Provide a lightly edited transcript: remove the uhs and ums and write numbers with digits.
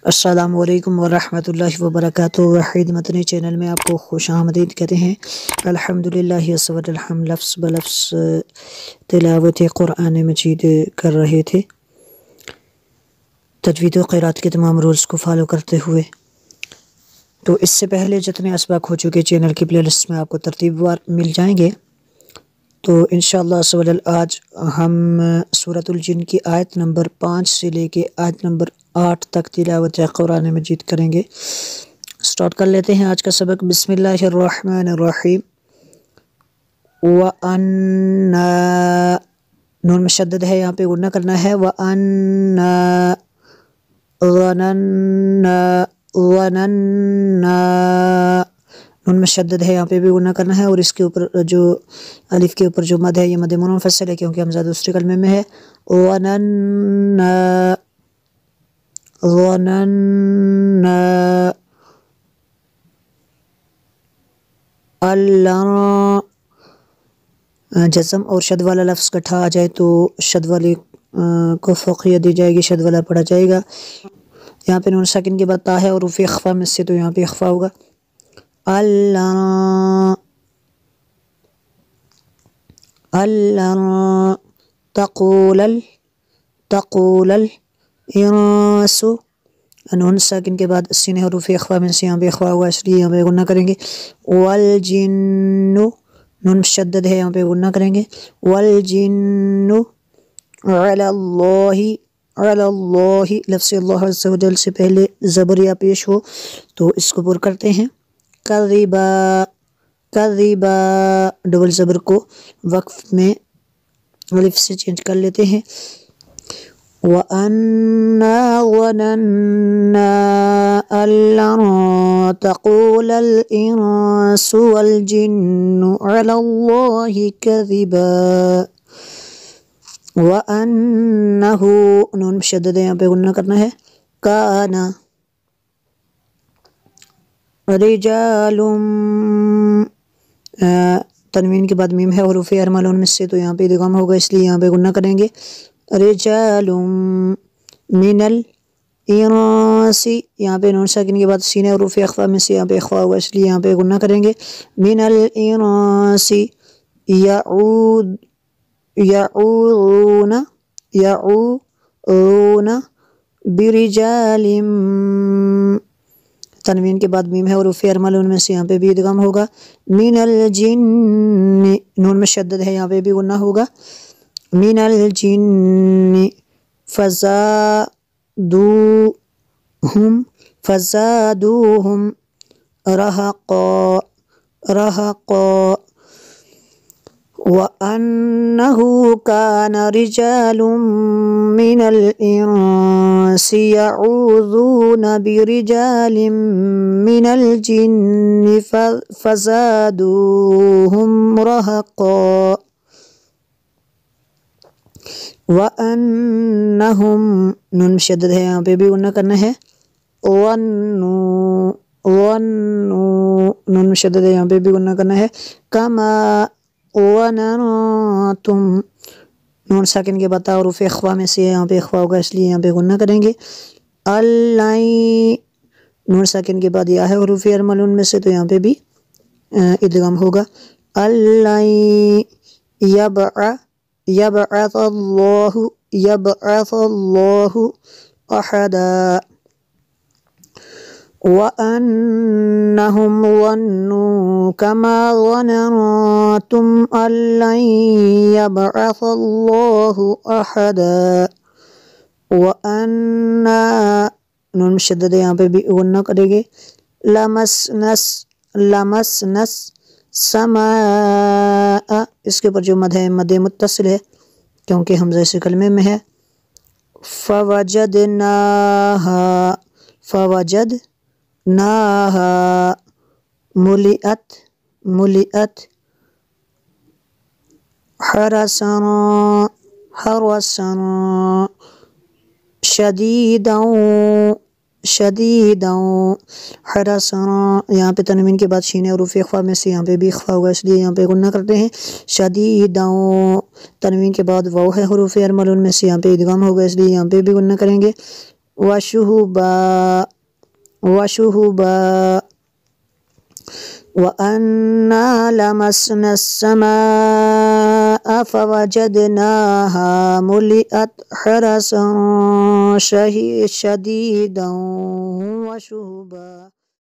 السلام علیکم ورحمۃ اللہ وبرکاتہ۔ وحید مدنی چینل میں آپ کو خوش آمدید کہتے ہیں۔ الحمدللہ یسود الحمد لفظ بلفظ تلاوت قرآن مجید کر رہے تھے، تجوید و قرات کے تمام رولز کو فالو کرتے ہوئے۔ تو اس سے پہلے جتنے اسباق ہو چکے چینل کی پلے لسٹ میں آپ کو ترتیب وار مل جائیں گے۔ تو انشاءاللہ سوال آج ہم سورۃ الجن کی آیت نمبر 5 سے لے کے آیت نمبر 8 تک تلاوت قرآن مجید کریں گے۔ سٹارٹ کر لیتے ہیں آج کا سبق۔ بسم اللہ الرحمن الرحیم۔ وَأَنَّا نون مشدد ہے، یہاں پہ غنہ کرنا ہے۔ وَأَنَّا ظَنَنَّا نون مشدد ہے، یہاں پہ بھی غنہ کرنا ہے، اور اس کے اوپر جو الف کے اوپر جو مد ہے یہ مد منفصل ہے کیونکہ حمزہ دوسرے کلمے میں ہے۔ ظَنَنَّا اللہ جزم اور شد والا لفظ کٹھا آ جائے تو شد والے کو فوقیہ دی جائے گی، شد والا پڑھا جائے گا۔ یہاں پہ نون ساکن کے بعد تا ہے اور رفع اخفا میں سے، تو یہاں پہ اخفا ہوگا۔ اللہ تقول الانس، نون ساکن کے بعد سین ہے اور رفع اخفا میں سے، یہاں پہ اخفا ہوگا اس لیے یہاں پہ غنہ کریں گے۔ والجن نون مشدد ہے، یہاں پہ غنہ کریں گے۔ والجن علی اللہ لفظ اللہ عز و جل سے پہلے زبر یا پیش ہو تو اس کو پر کرتے ہیں۔ کذبا ڈبل زبر کو وقف میں الف سے چینج کر لیتے ہیں۔ وَأَنَّا ظَنَنَّا أَن لَّن تَقُولَ الْإِنسُ وَالْجِنُّ عَلَى اللَّهِ كَذِبًا۔ وَأَنَّهُ نون مشدد ہے، یہاں پہ غنہ کرنا ہے۔ کانا رجال تنوین کے بعد میم ہے اور حروف ارملون میں سے، تو یہاں پہ ادغام ہوگا اس لیے یہاں پہ غنہ کریں گے۔ رجال من الانس، یہاں پہ نون ساکن کے بعد سین اور حروف اخفا میں سے، یہاں پہ اخفا ہوگا اس لیے یہاں پہ غنہ کریں گے۔ من الانس یعوذون برجال، تنوین کے بعد میم ہے اور حروف ارملون میں سے، یہاں پہ بھی ادغام ہوگا۔ من الجن نون مشدد ہے، یہاں پہ بھی غنہ ہوگا۔ من الجن فزادوہم رہقا۔ وَأَنَّهُ كَانَ رِجَالٌ مِّنَ الْإِنسِ يَعُوذُونَ بِرِجَالٍ مِّنَ الْجِنِّ فَزَادُوهُمْ رَهَقًا۔ وَأَنَّهُمْ نون مشدد ہے، یہاں پہ بھی غنہ کرنا ہے۔ نون مشدد ہے، یہاں پہ بھی غنہ کرنا ہے۔ کما ظننتم نون ساکن کے بعد اور حروف اخفا میں سے، یہاں پہ اخفا ہوگا اس لیے یہاں پہ غنہ کریں گے۔ نون ساکن کے بعد یا ہے حروف ارملون میں سے، تو یہاں پہ بھی ادغام ہوگا۔ اللہ یبعث اللہ احدا۔ وَأَنَّهُمْ ظَنُّوا كَمَا ظَنَنتُمْ أَن لَّن يَبْعَثَ اللَّهُ أَحَدًا۔ وَأَنَّا نون مشدد ہے، یہاں پہ بھی غنہ کریں گے۔ لمسنا السماء، اس کے اوپر جو مد ہے مد متصل ہے کیونکہ حمزہ اس کلمے میں ہے۔ فوجدناها ملئت حرسا شدیدا حرسا، یہاں پہ تنوین کے بعد شین اور حروف اخفا میں سے، یہاں پہ بھی اخفا ہوگا اس لیے یہاں پہ غنہ کرتے ہیں۔ شدیدا تنوین کے بعد واو ہے حروف ارملون میں سے، یہاں پہ ادغام ہوگا اس لیے یہاں پہ بھی غنہ کریں گے۔ وشهبا وأنا لمسنا السماء فوجدناها ملئت حرسا شديدا وشهبا